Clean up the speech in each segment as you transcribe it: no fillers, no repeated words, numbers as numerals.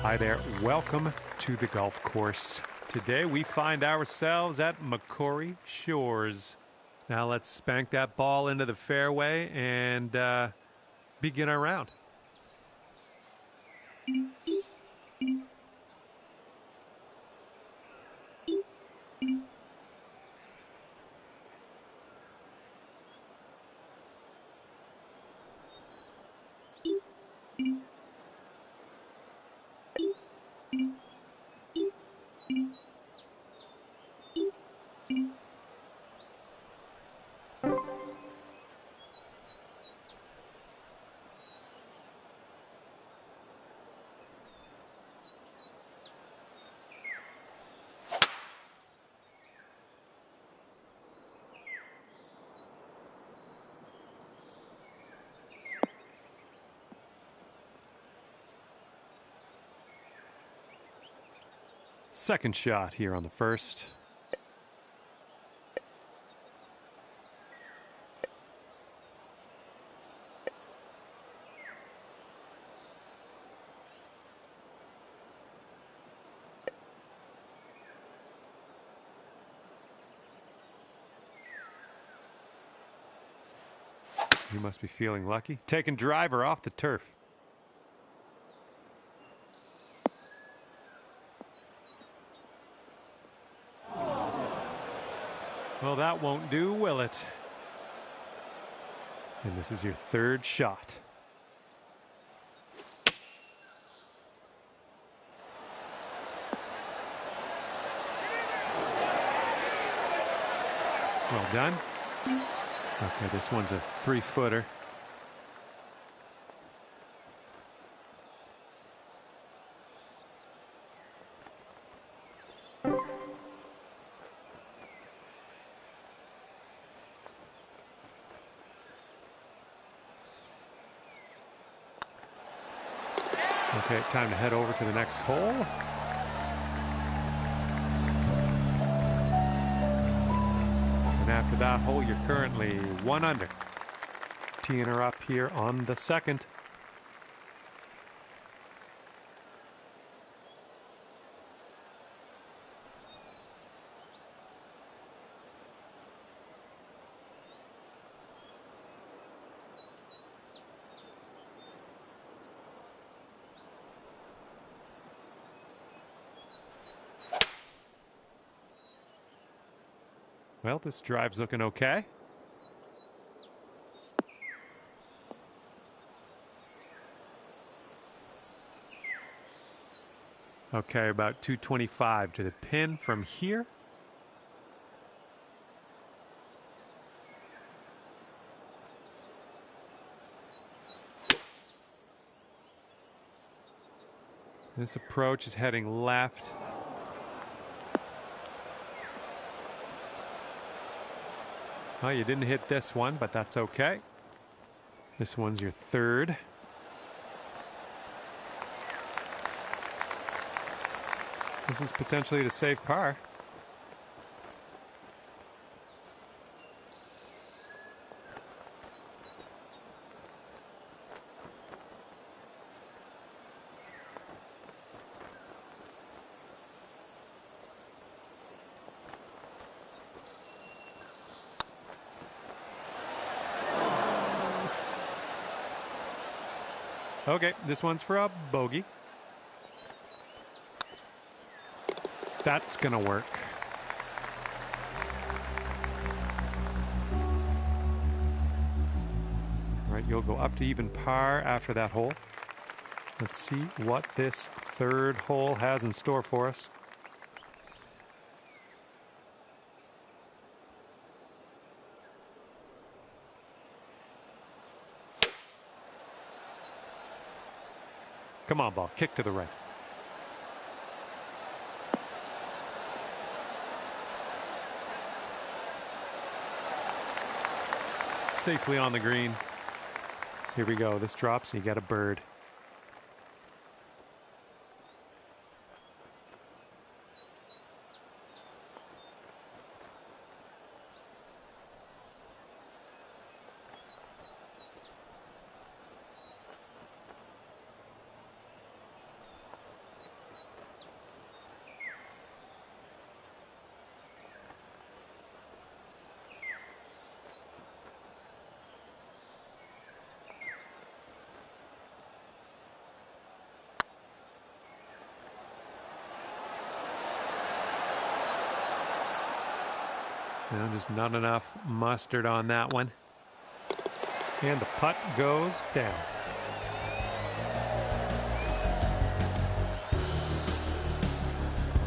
Hi there, welcome to the golf course. Today we find ourselves at Macquarie Shores. Now let's spank that ball into the fairway and begin our round. Second shot here on the first. You must be feeling lucky. Taking driver off the turf. Well, that won't do, will it? And this is your third shot. Well done. Okay, this one's a 3-footer. Okay, time to head over to the next hole. And after that hole, you're currently 1 under. Teeing her up here on the second. Well, this drive's looking okay. Okay, about 225 to the pin from here. This approach is heading left. Well, you didn't hit this one, but that's okay. This one's your third. This is potentially to save par. Okay, this one's for a bogey. That's gonna work. All right, you'll go up to even par after that hole. Let's see what this third hole has in store for us. Come on, ball, kick to the right. Safely on the green. Here we go. This drops, you get a bird. No, just not enough mustard on that one. And the putt goes down.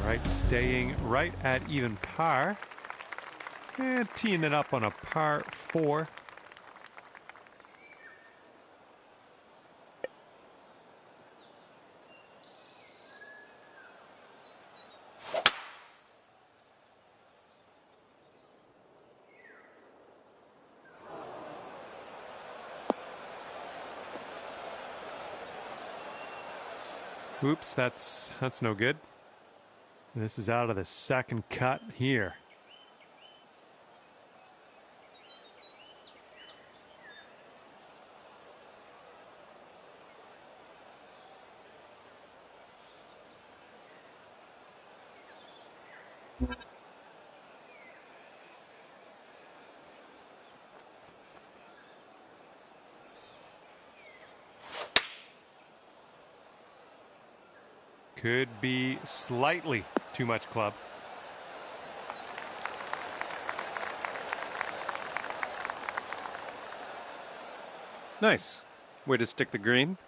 All right, staying right at even par. And teeing it up on a par 4. Oops, that's no good. This is out of the second cut here. Could be slightly too much club. Nice. Way to stick the green.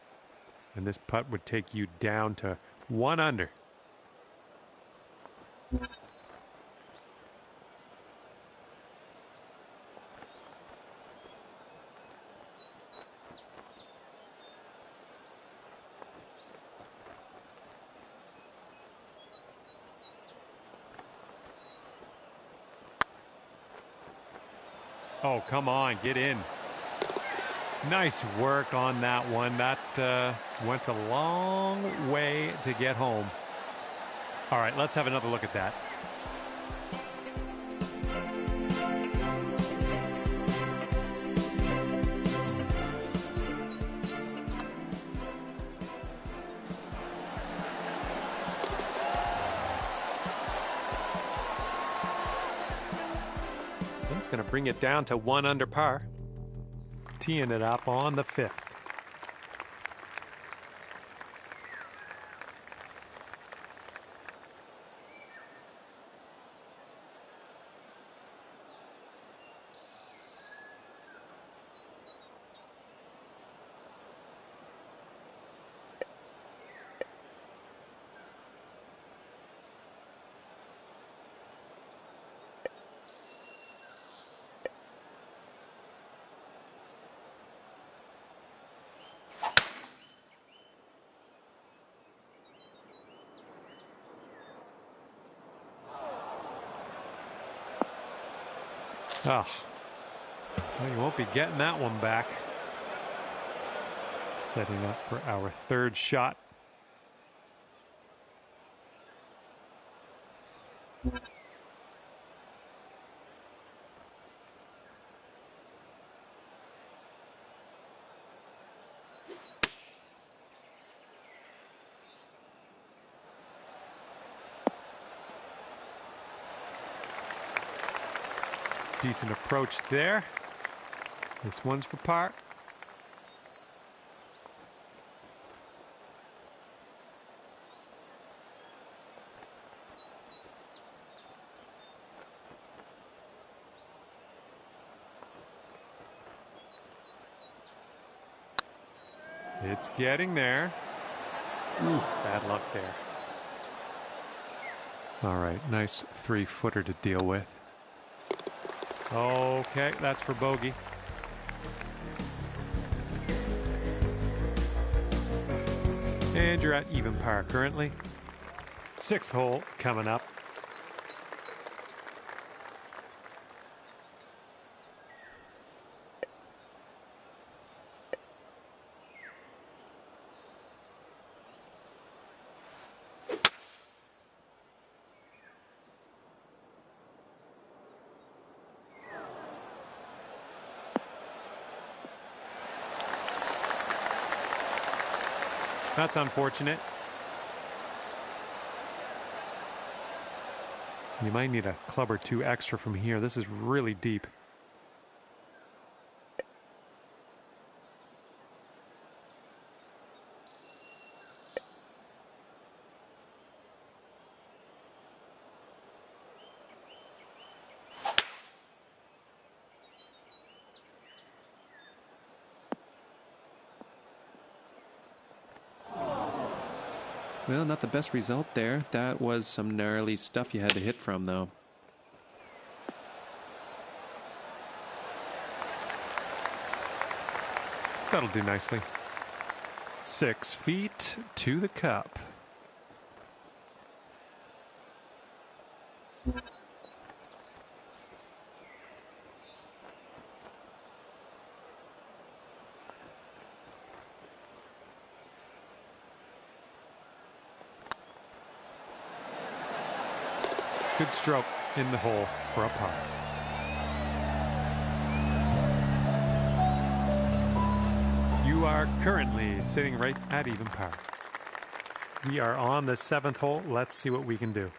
And this putt would take you down to 1 under. Oh, come on, get in. Nice work on that one. That went a long way to get home. All right, let's have another look at that. That's going to bring it down to 1 under par. Teeing it up on the 5th. Oh, well, you won't be getting that one back. Setting up for our 3rd shot. Decent approach there. This one's for par. It's getting there. Ooh, bad luck there. All right, nice 3-footer to deal with. Okay, that's for bogey. And you're at even par currently. 6th hole coming up. That's unfortunate. You might need a club or 2 extra from here. This is really deep. Well, not the best result there. That was some gnarly stuff you had to hit from, though. That'll do nicely. 6 feet to the cup. Good stroke in the hole for a par. You are currently sitting right at even par. We are on the 7th hole. Let's see what we can do.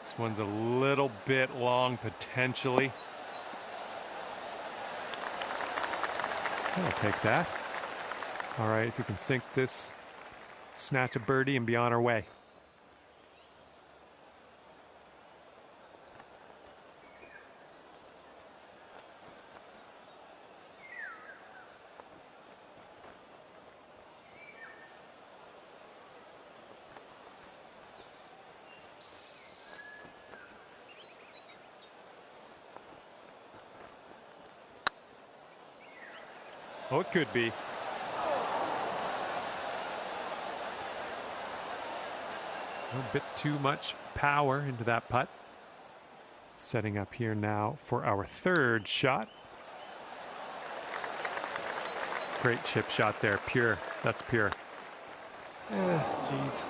This one's a little bit long, potentially. I'll take that. All right, if we can sink this, snatch a birdie and be on our way. Oh, it could be. A bit too much power into that putt. Setting up here now for our 3rd shot. Great chip shot there. Pure. That's pure. Jeez.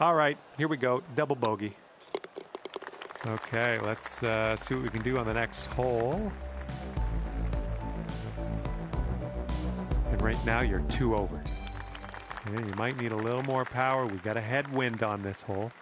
All right, here we go. Double bogey. Okay, let's see what we can do on the next hole. And right now you're 2 over. Yeah, you might need a little more power. We got a headwind on this hole.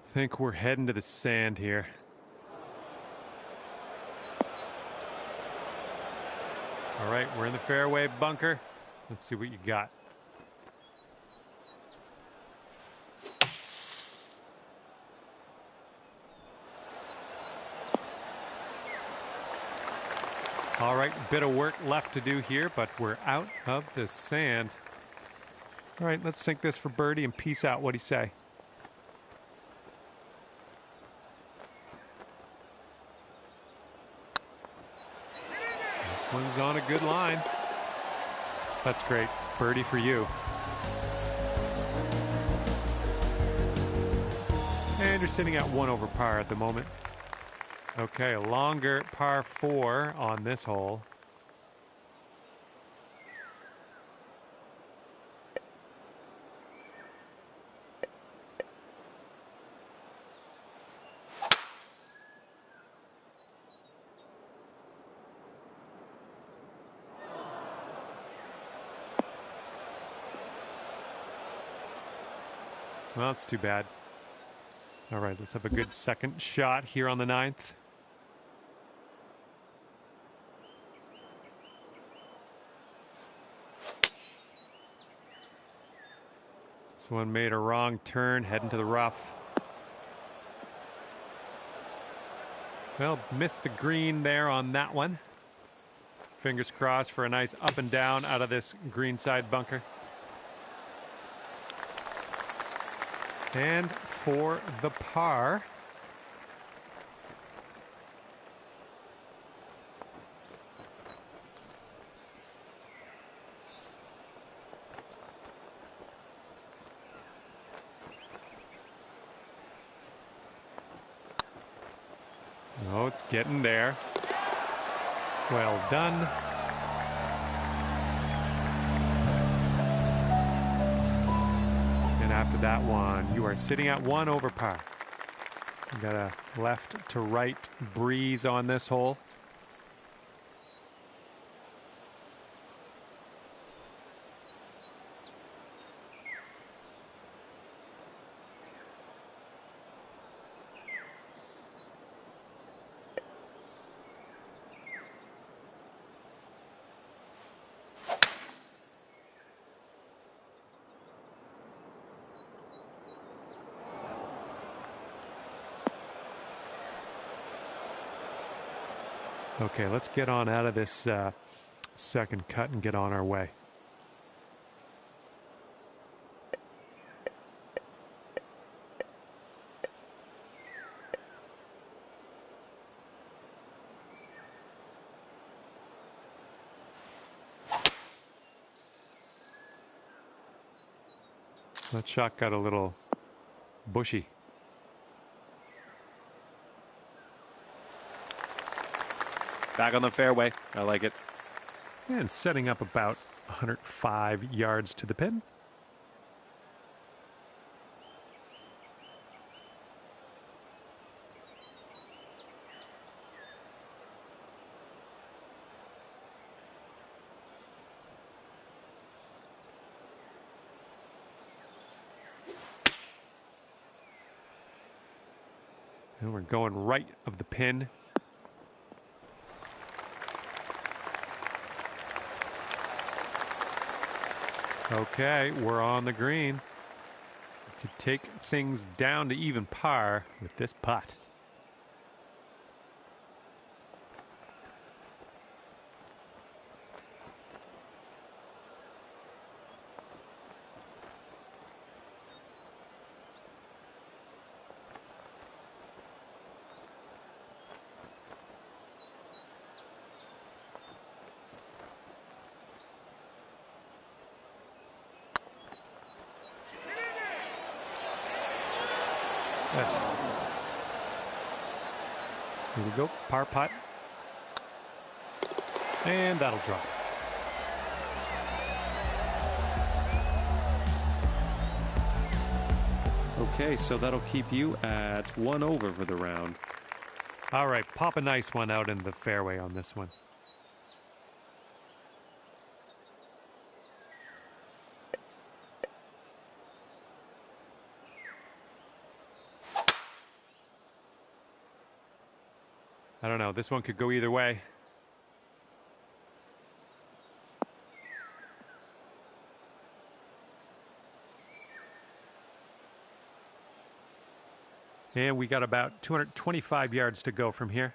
I think we're heading to the sand here. All right, we're in the fairway bunker. Let's see what you got. All right, a bit of work left to do here, but we're out of the sand. All right, let's sink this for birdie and peace out. What'd he say? This one's on a good line. That's great. Birdie for you. And you're sitting at 1 over par at the moment. Okay, a longer par 4 on this hole. Well, it's too bad. All right, let's have a good second shot here on the 9th. This one made a wrong turn, heading to the rough. Well, missed the green there on that one. Fingers crossed for a nice up and down out of this greenside bunker. And for the par. Oh, it's getting there. Well done. After that one, you are sitting at 1 over par. Got a left to right breeze on this hole. Okay, let's get on out of this second cut and get on our way. That shot got a little bushy. Back on the fairway. I like it. And setting up about 105 yards to the pin. And we're going right of the pin. Okay, we're on the green. We could take things down to even par with this putt. Here we go, par putt. And that'll drop. Okay, so that'll keep you at 1 over for the round. All right, pop a nice one out into the fairway on this one. I don't know, this one could go either way. And we got about 225 yards to go from here.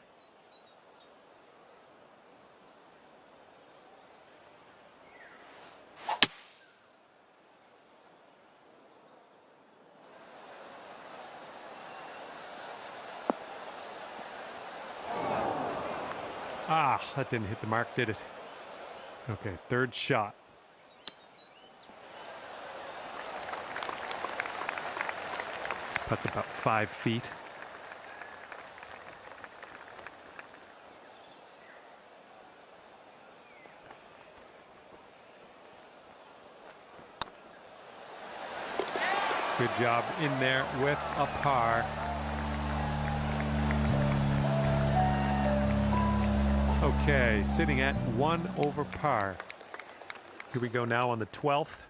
Ah, that didn't hit the mark, did it? Okay, third shot. This putt's about 5 feet. Good job in there with a par. Okay, sitting at 1 over par. Here we go now on the 12th.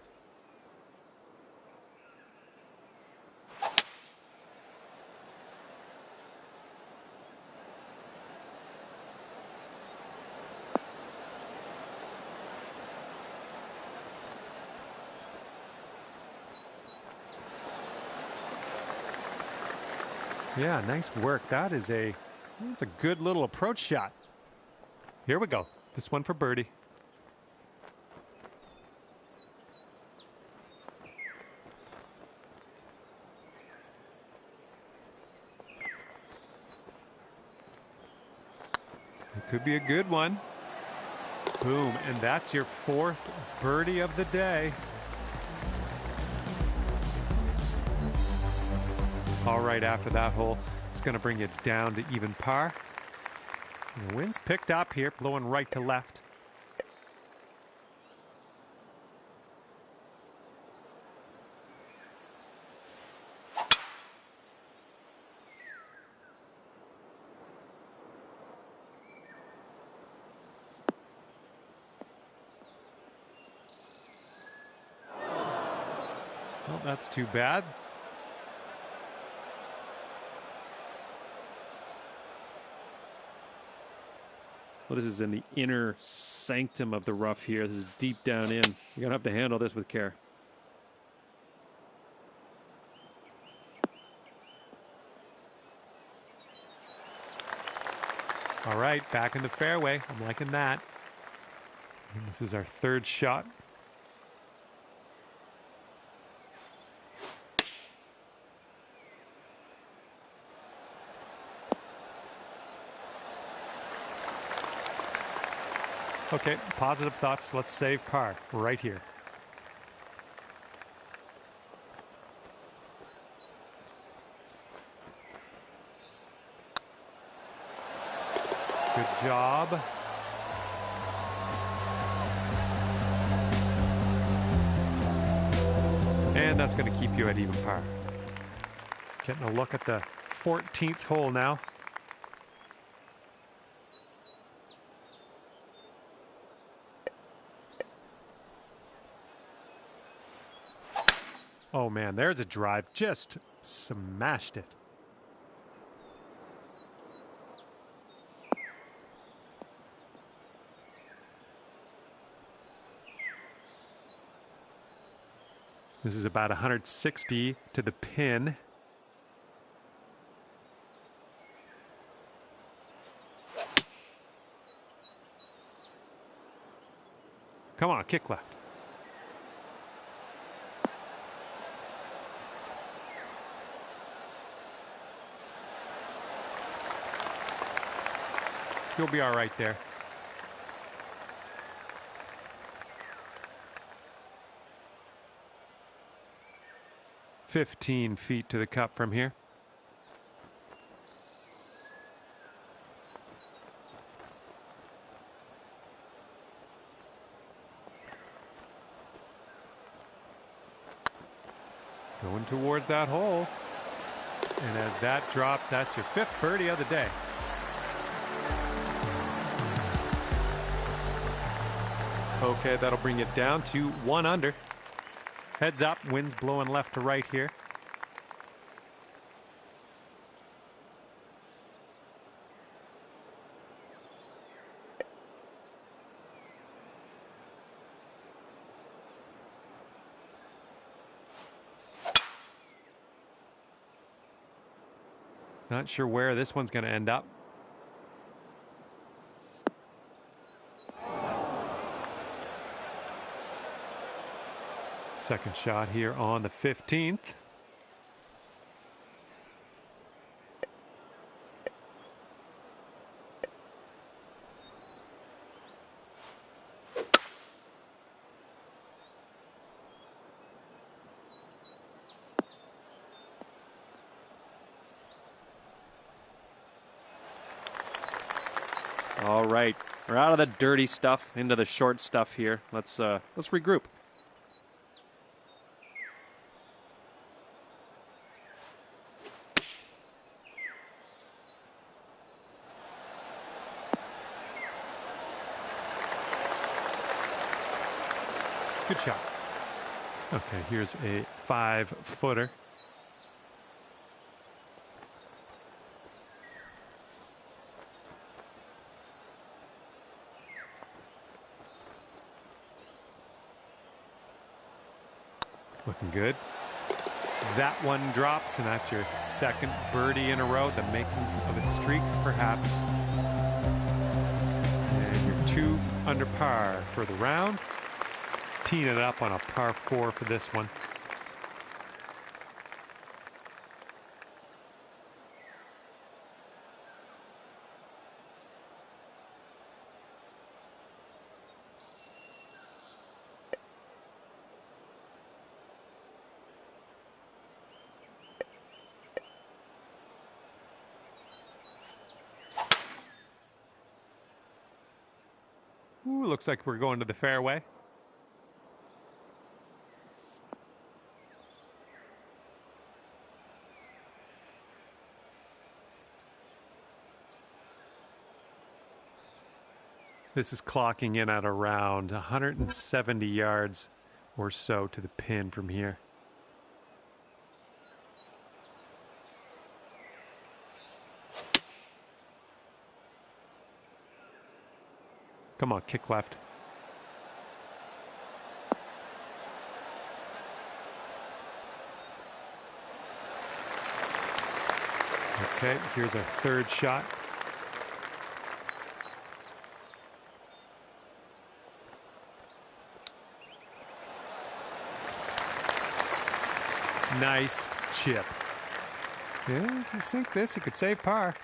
Yeah, nice work. That's a good little approach shot. Here we go. This one for birdie. It could be a good one. Boom, and that's your 4th birdie of the day. All right, after that hole, it's going to bring you down to even par. And the wind's picked up here, blowing right to left. that's too bad. Well, this is in the inner sanctum of the rough here. This is deep down in. You're going to have to handle this with care. All right, back in the fairway. I'm liking that. And this is our third shot. Okay, positive thoughts. Let's save par right here. Good job. And that's going to keep you at even par. Getting a look at the 14th hole now. Oh man, there's a drive. Just smashed it. This is about 160 to the pin. Come on, kick left. You'll be all right there. "15 feet to the cup from here." Going towards that hole. And as that drops, that's your 5th birdie of the day. Okay, that'll bring it down to 1 under. Heads up, wind's blowing left to right here. Not sure where this one's going to end up. Second shot here on the 15th. All right, we're out of the dirty stuff into the short stuff here. Let's regroup. Good shot. Okay, here's a 5-footer. Looking good. That one drops, and that's your 2nd birdie in a row. The makings of a streak, perhaps. And you're 2 under par for the round. Teeing it up on a par 4 for this one. Ooh, looks like we're going to the fairway. This is clocking in at around 170 yards or so to the pin from here. Come on, kick left. Okay, here's our third shot. Nice chip. Yeah, if you sink this, you could save par.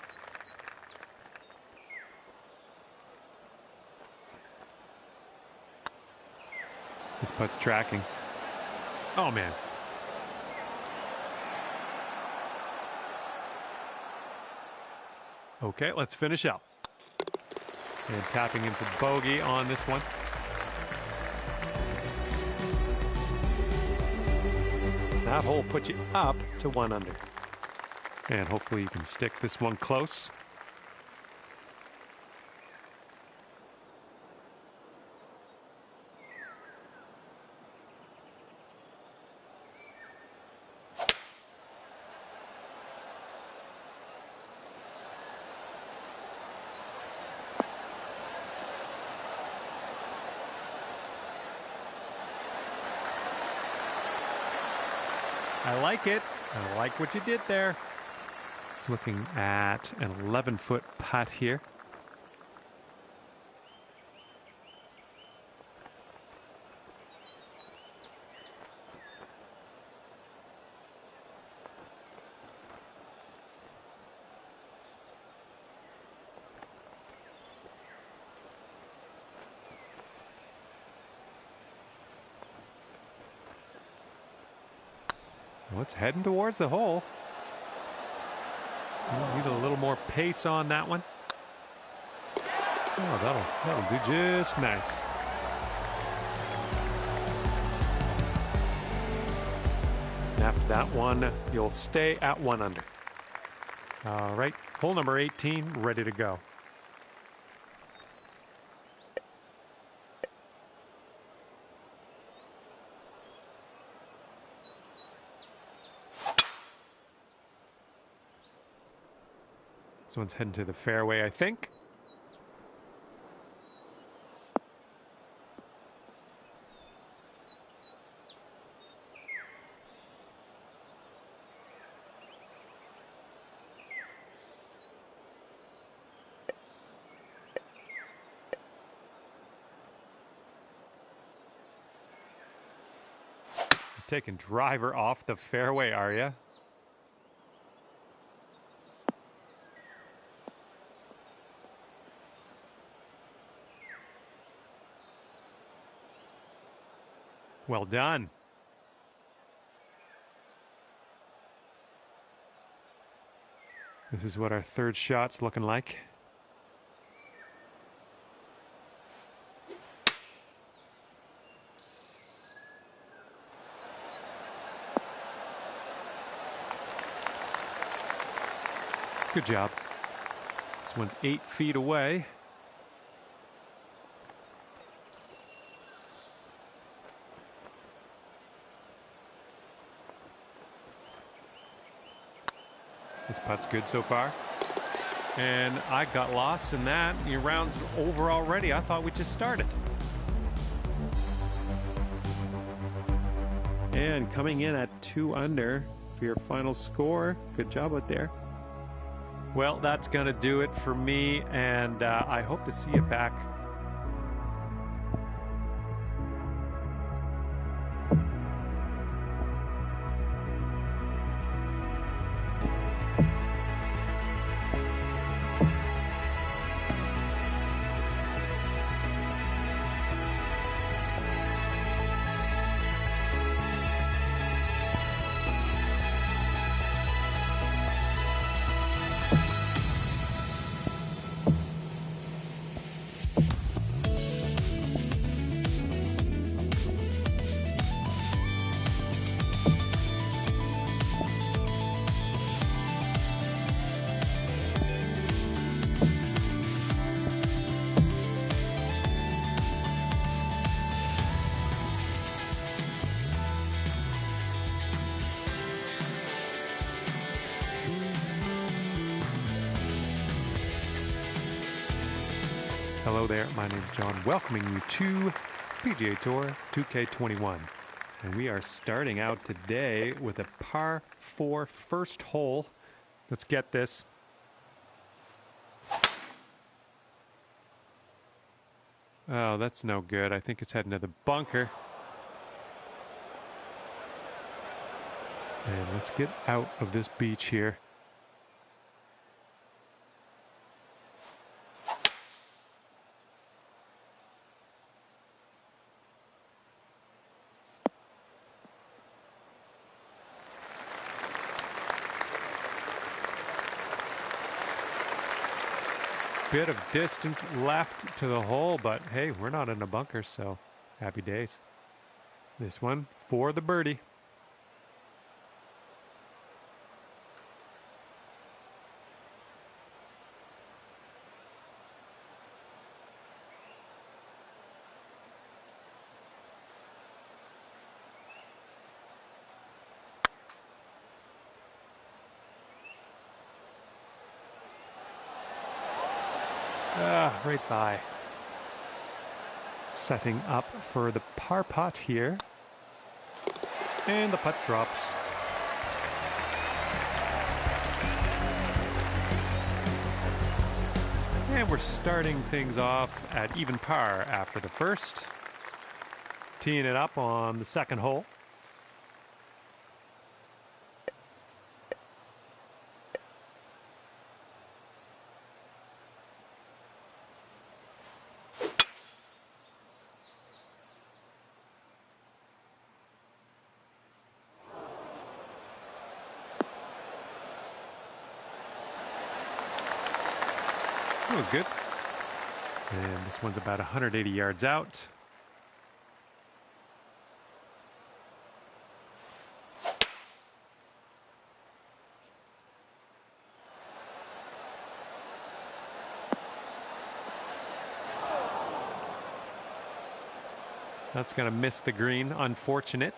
This putt's tracking. Oh, man. Okay, let's finish up. And tapping in for bogey on this one. That hole puts you up to 1 under. And hopefully you can stick this one close. I like it. I like what you did there. Looking at an 11-foot putt here. Well, it's heading towards the hole. Need a little more pace on that one. Oh, that'll do just nice. And after that one, you'll stay at 1 under. All right, hole number 18, ready to go. This one's heading to the fairway, I think. You're taking driver off the fairway, are you? Well done. This is what our third shot's looking like. Good job. This one's 8 feet away. This putt's good so far. And I got lost in that. Your round's over already. I thought we just started. And coming in at 2 under for your final score. Good job out there. Well, that's going to do it for me, and I hope to see you back Hello there, my name's John, welcoming you to PGA Tour 2K21. And we are starting out today with a par 4 first hole. Let's get this. Oh, that's no good. I think it's heading to the bunker. And let's get out of this beach here. Bit of distance left to the hole, but hey, we're not in a bunker, so happy days. This one for the birdie. Right by. Setting up for the par putt here. And the putt drops. And we're starting things off at even par after the first. Teeing it up on the second hole. That was good. And this one's about 180 yards out. That's going to miss the green. Unfortunate.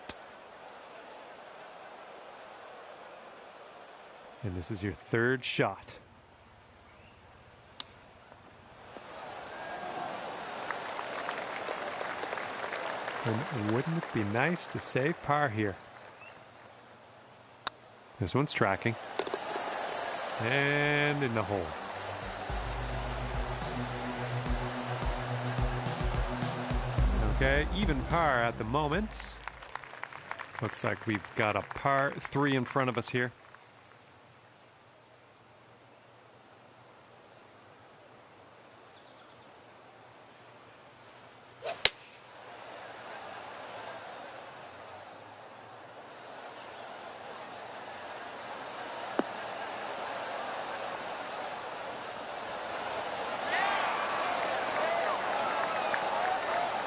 And this is your third shot. And wouldn't it be nice to save par here? This one's tracking. And in the hole. Okay, even par at the moment. Looks like we've got a par 3 in front of us here.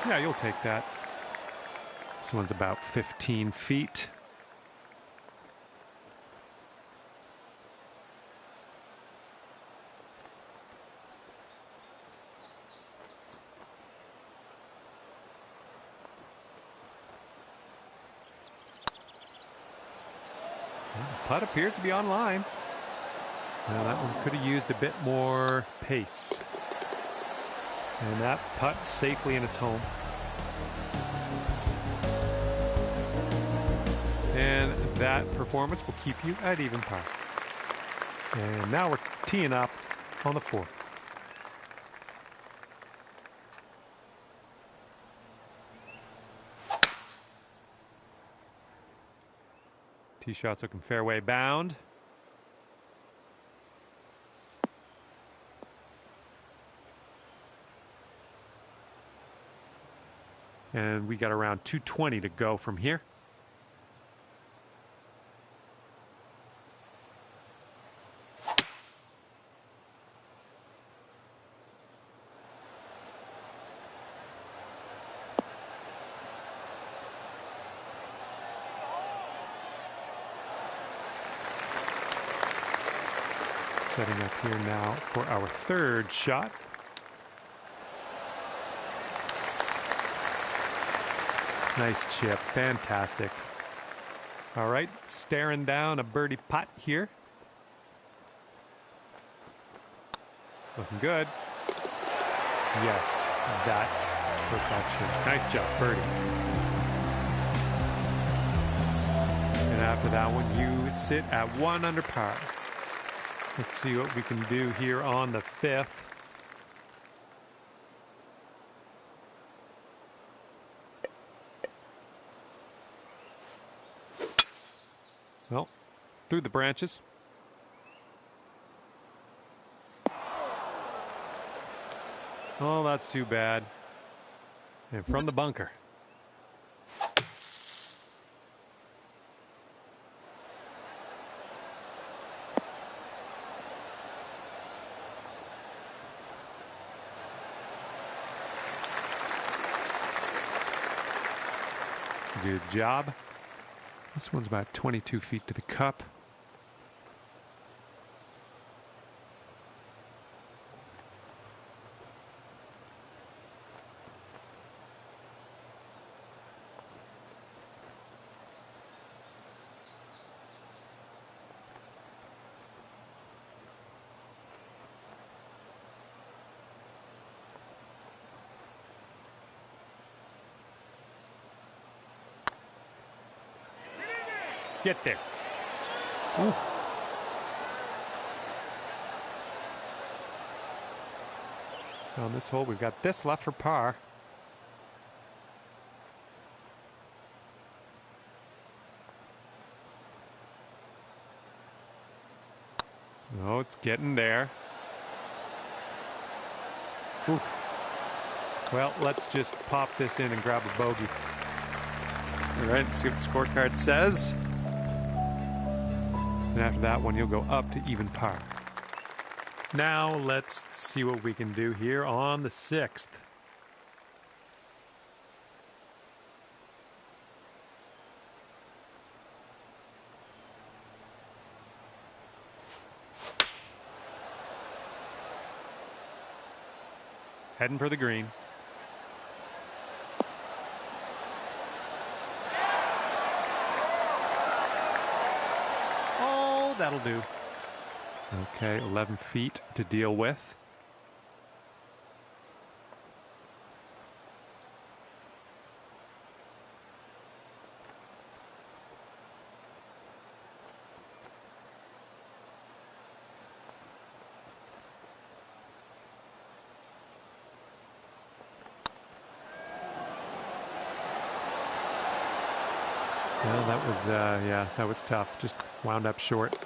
Yeah, you'll take that. This one's about 15 feet. Well, the putt appears to be on line. Now that one could have used a bit more pace. And that putt safely in its home. And that performance will keep you at even par. And now we're teeing up on the 4th. Tee shot's looking fairway bound. And we got around 220 to go from here. Setting up here now for our third shot. Nice chip, fantastic. All right, staring down a birdie putt here. Looking good. Yes, that's perfection. Nice job, birdie. And after that one, you sit at 1 under par. Let's see what we can do here on the 5th. Well, through the branches. Oh, that's too bad. And from the bunker. Good job. This one's about 22 feet to the cup. Get there. Ooh. On this hole, we've got this left for par. Oh, it's getting there. Ooh. Well, let's just pop this in and grab a bogey. All right, let's see what the scorecard says. And after that one, you'll go up to even par. Now let's see what we can do here on the 6th. Heading for the green. That'll do. Okay, 11 feet to deal with. Well, that was tough. Just wound up short.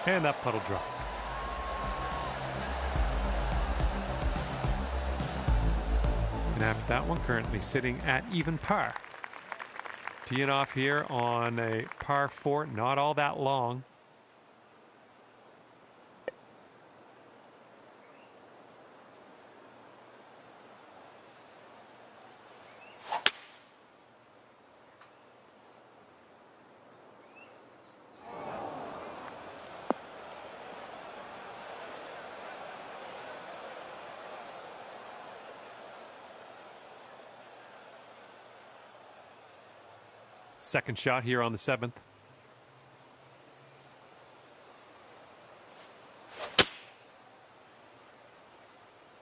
And that puddle drop. And after that one, currently sitting at even par. Teeing off here on a par 4, not all that long. Second shot here on the 7th.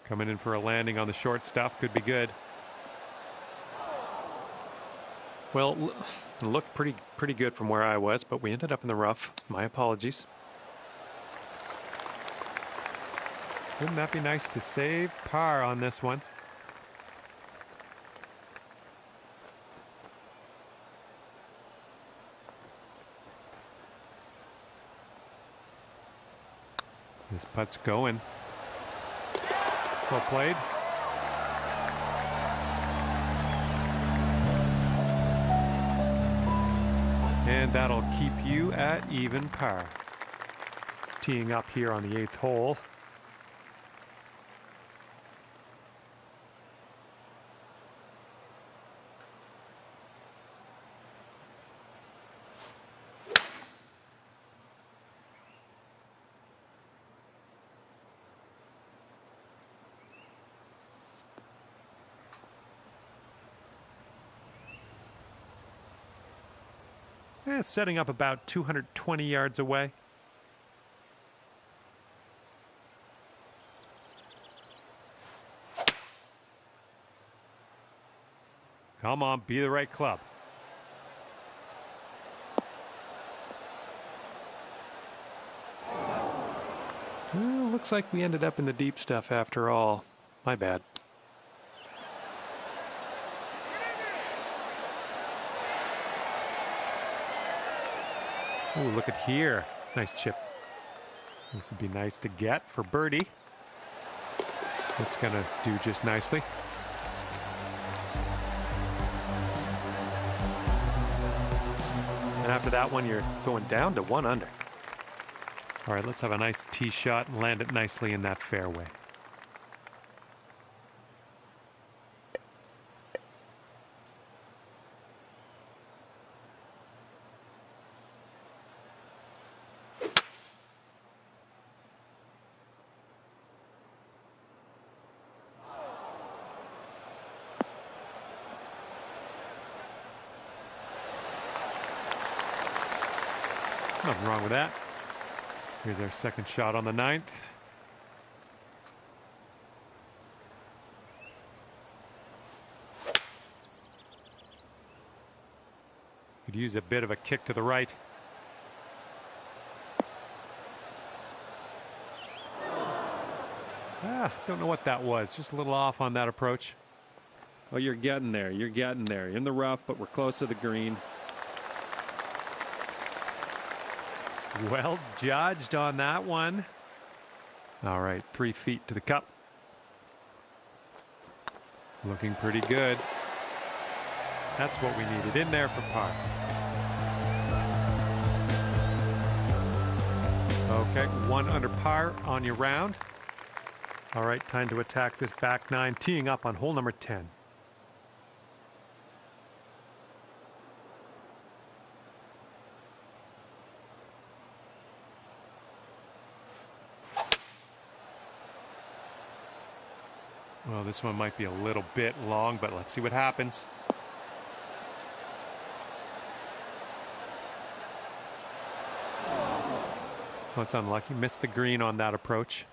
Coming in for a landing on the short stuff. Could be good. Well, it looked pretty good from where I was, but we ended up in the rough. My apologies. Wouldn't that be nice to save par on this one? This putt's going. Well played. And that'll keep you at even par. Teeing up here on the 8th hole. Setting up about 220 yards away. Come on, be the right club. Well, looks like we ended up in the deep stuff after all. My bad. Ooh, look at here. Nice chip. This would be nice to get for birdie. It's going to do just nicely. And after that one, you're going down to 1 under. All right, let's have a nice tee shot and land it nicely in that fairway. Nothing wrong with that. Here's our second shot on the 9th. Could use a bit of a kick to the right. Don't know what that was. Just a little off on that approach. Oh, you're getting there. You're getting there. In the rough, but we're close to the green. Well judged on that one. All right, 3 feet to the cup. Looking pretty good. That's what we needed in there for par. Okay, 1 under par on your round. All right, time to attack this back 9, teeing up on hole number 10. Well, this one might be a little bit long, but let's see what happens. Oh, it's unlucky. Missed the green on that approach.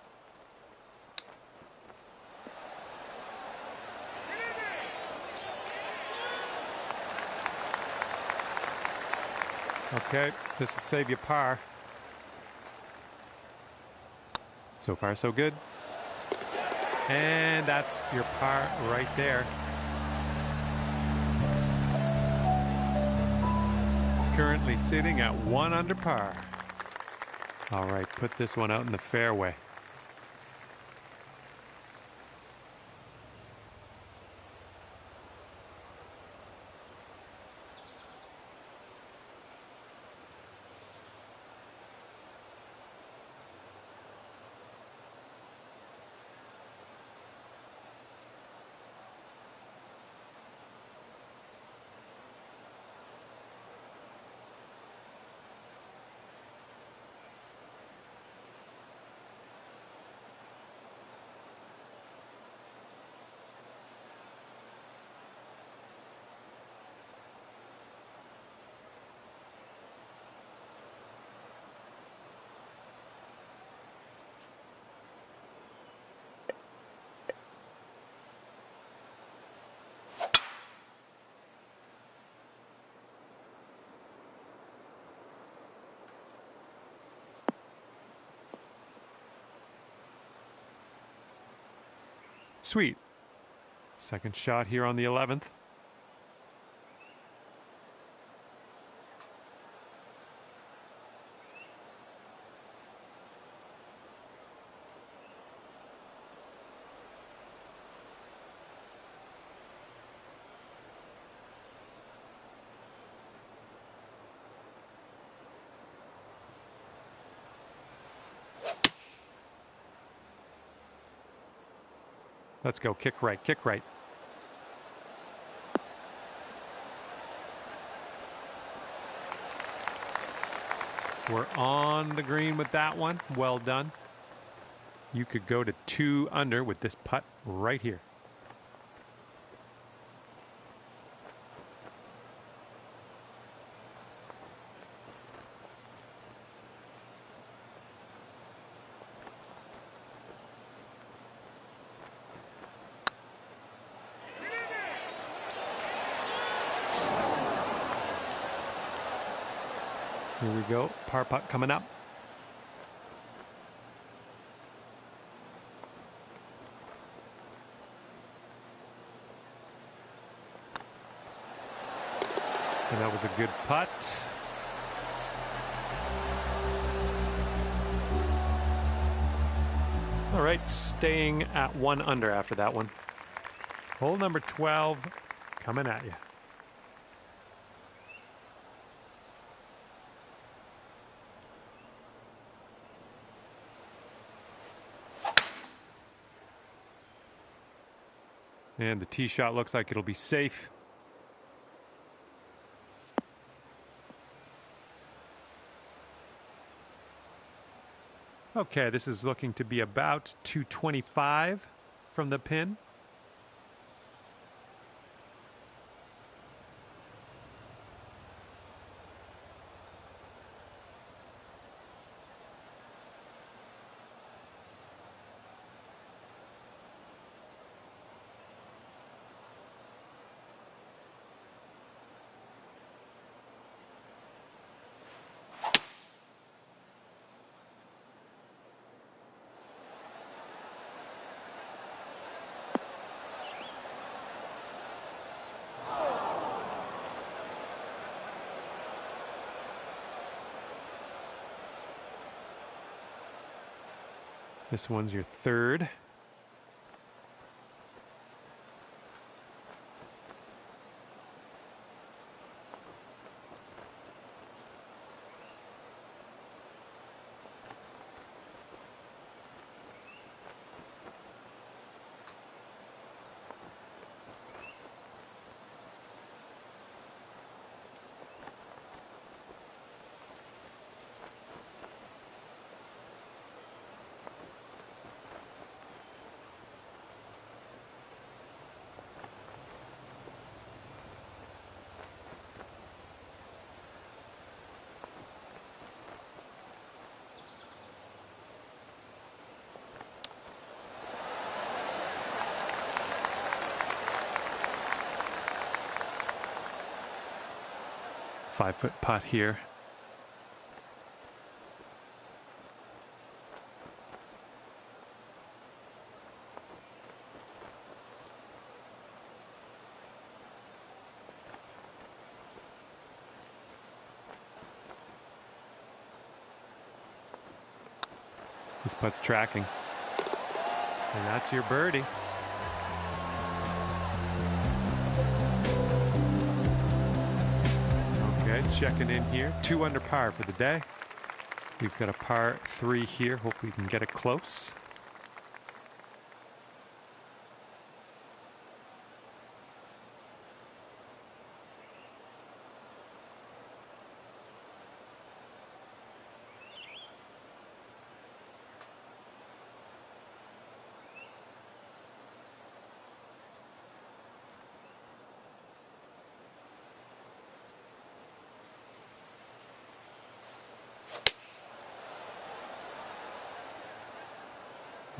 Okay, this will save you par. So far, so good. And that's your par right there. Currently sitting at 1 under par. All right, put this one out in the fairway. Sweet. Second shot here on the 11th. Let's go. Kick right. Kick right. We're on the green with that one. Well done. You could go to 2 under with this putt right here. Here we go. Par putt coming up. And that was a good putt. All right, staying at 1 under after that one. Hole number 12 coming at you. And the tee shot looks like it'll be safe. Okay, this is looking to be about 225 from the pin. This one's your third. Five-foot putt here. This putt's tracking. And that's your birdie. Okay, checking in here. 2 under par for the day. We've got a par 3 here. Hope we can get it close.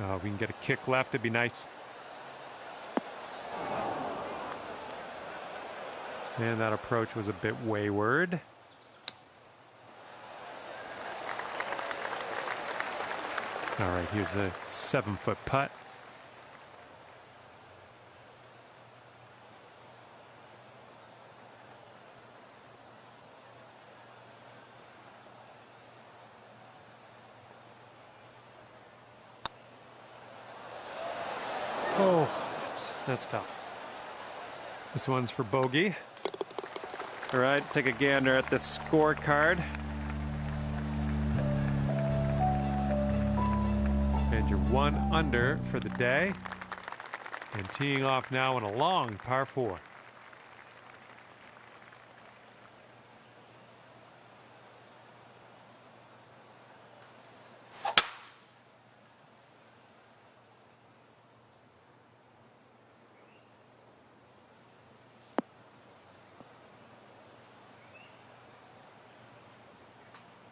If we can get a kick left, it'd be nice. And that approach was a bit wayward. All right, here's a 7-foot putt. Oh, that's tough. This one's for bogey. All right, take a gander at the scorecard. And you're 1 under for the day. And teeing off now on a long par 4.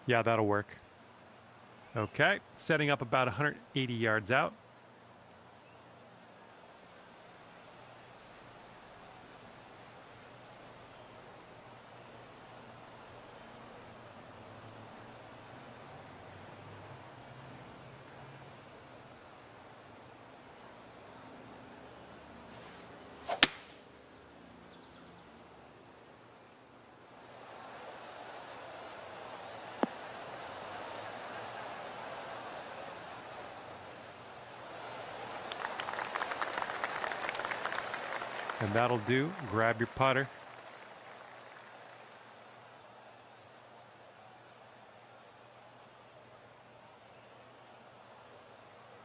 Yeah, that'll work. Okay, setting up about 180 yards out. And that'll do. Grab your putter.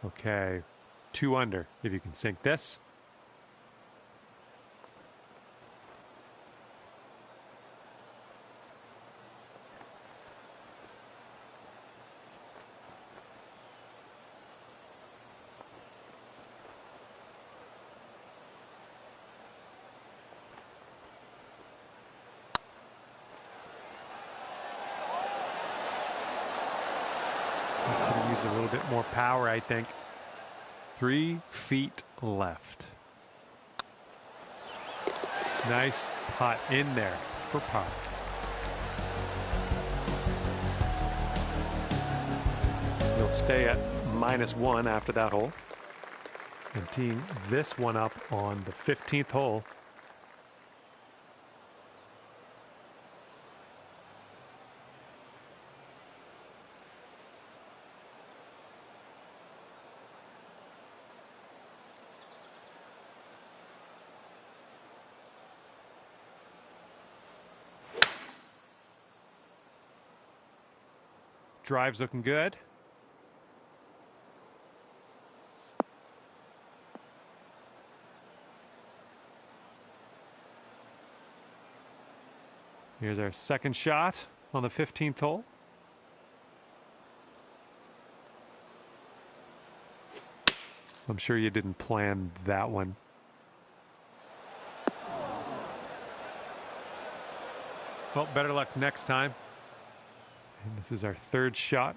Okay, 2 under. If you can sink this. Could use a little bit more power, I think. 3 feet left. Nice putt in there for par. You'll stay at -1 after that hole. And teeing this one up on the 15th hole. Drive's looking good. Here's our second shot on the 15th hole. I'm sure you didn't plan that one. Well, better luck next time. And this is our third shot.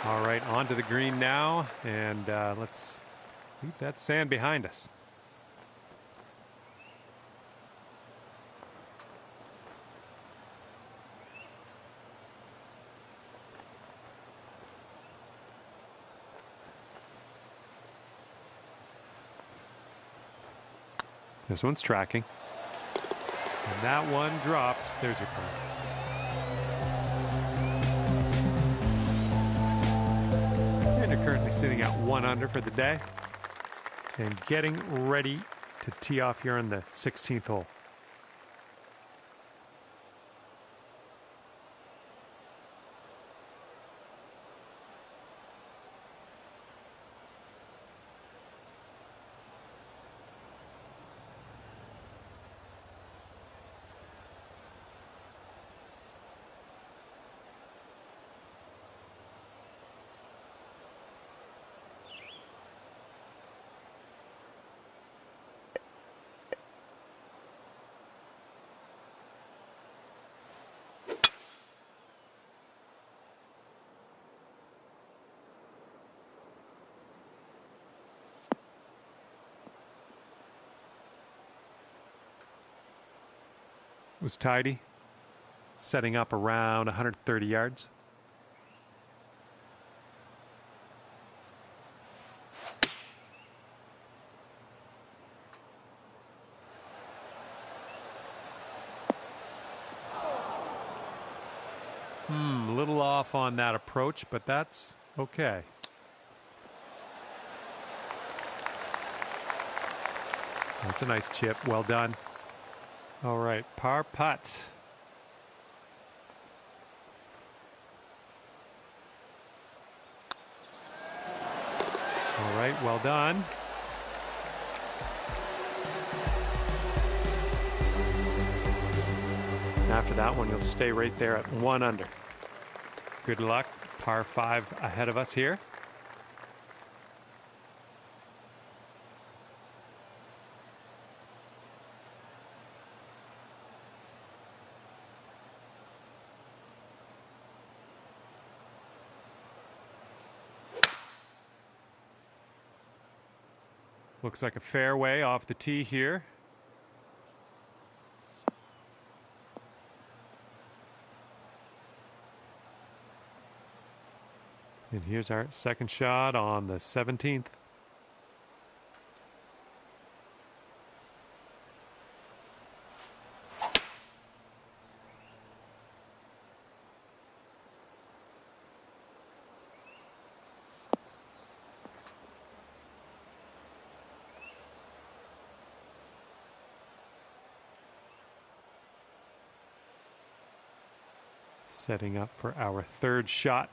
All right, onto the green now, and let's leave that sand behind us. This one's tracking. And that one drops. There's your par. And you're currently sitting at 1 under for the day. And getting ready to tee off here on the 16th hole. Was tidy, setting up around 130 yards. A little off on that approach, but that's okay. That's a nice chip. Well done. All right, par putt. All right, well done. After that one, you'll stay right there at 1 under. Good luck. Par 5 ahead of us here. Looks like a fairway off the tee here. And here's our second shot on the 17th. Setting up for our third shot.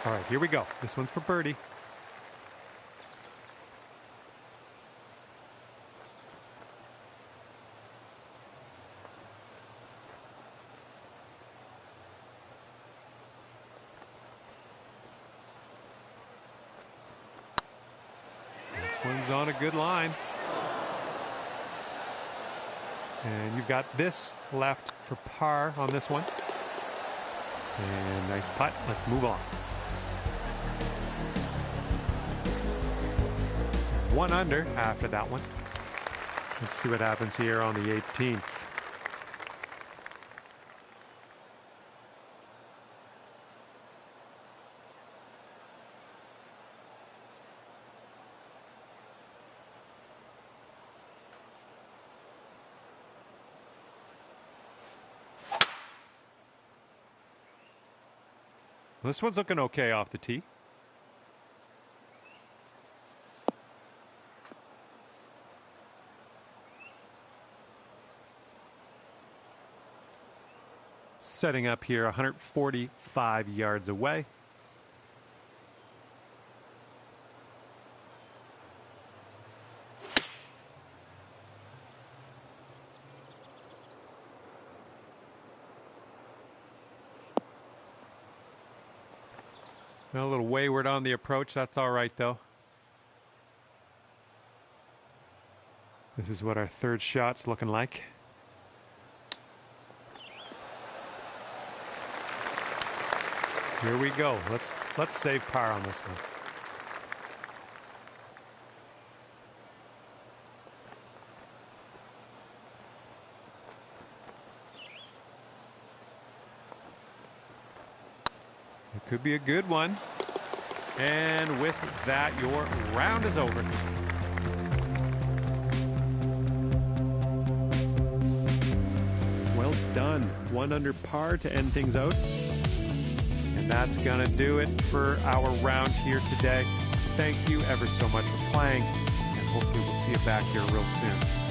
All right, here we go. This one's for birdie. This one's on a good line. And you've got this left for par on this one. And nice putt. Let's move on. 1 under after that one. Let's see what happens here on the 18th. This one's looking okay off the tee. Setting up here 145 yards away. A little wayward on the approach. That's all right, though. This is what our third shot's looking like. Here we go. Let's save par on this one. It could be a good one. And with that, your round is over. Well done. 1 under par to end things out. And that's going to do it for our round here today. Thank you ever so much for playing, and hopefully we'll see you back here real soon.